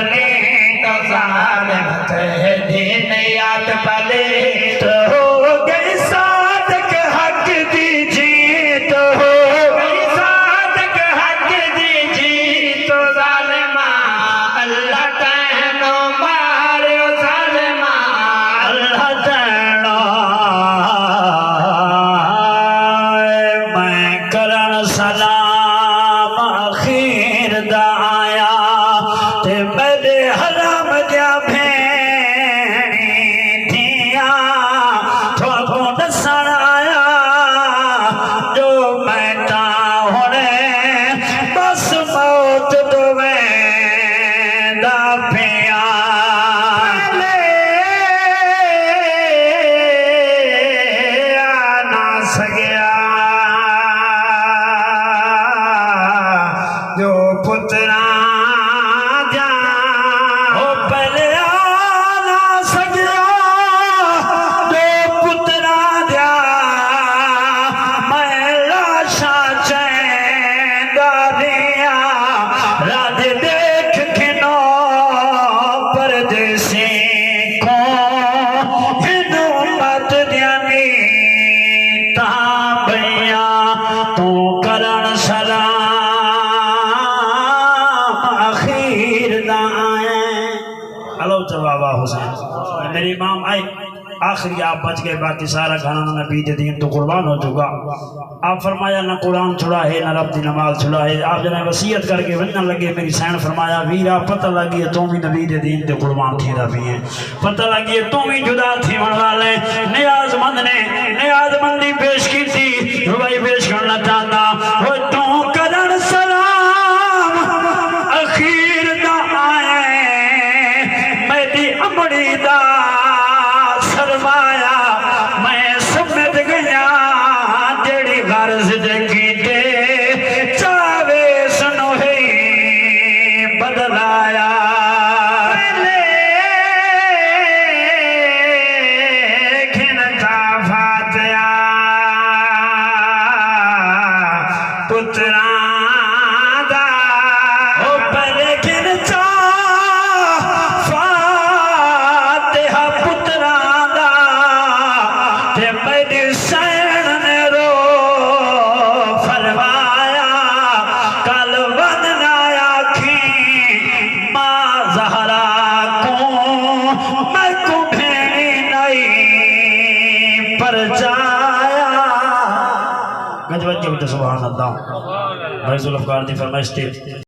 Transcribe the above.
पले तो जालिम थे दिन याद पले तो हो गई सादक हक दीजिए तो हो गई सादक हक दीजिए तो जालिमा अल्लाह तैनो मारो जालिमा अल्लाह तैनो मैं करन सलाम अखीर दा आया ते मेरे हराम दिया भेणी थिया थोको दसन आया जो मैं ता हुणे बस मौत तो वेंदा पिया ना सगया जो पुत्रा जा हो पहले आना सगया जो पुत्रा जा मैं लाशा चैंदा दिया राज देख खिनो परदेसी को हिनो मत दियानी ता भैया तू करण सलाम हेलो जवाबा हुसैन मेरे इमाम आए आखिरी आप बच गए बाकी सारा घराना नबी दे दीन तो कुर्बान हो चुका आप फरमाया ना कुरान छुड़ा है ना रब दी नमाज छुड़ा है आप जने वसीयत करके वरना लगे मेरी सैन फरमाया वीरा पता लगी है तुम भी नबी दे दीन ते कुर्बान थी रबी है पता लगी है तुम भी जुदा थी वन वाले नियाजमंद ने नियाजमंदी पेश की थी रुबाई पेश करना चाहता हो तू करन सलाम अखीर दा आए मेरी अमड़ी दा सरमाया मैं समझ गया जेड़ी गर्ज देखी दे चावे सुनो है बदलाया खिनता फातिया पुत्रा पर जाया गजवत सुभान अल्लाह भाई जुल्फ़कार दी फरमाइश थी।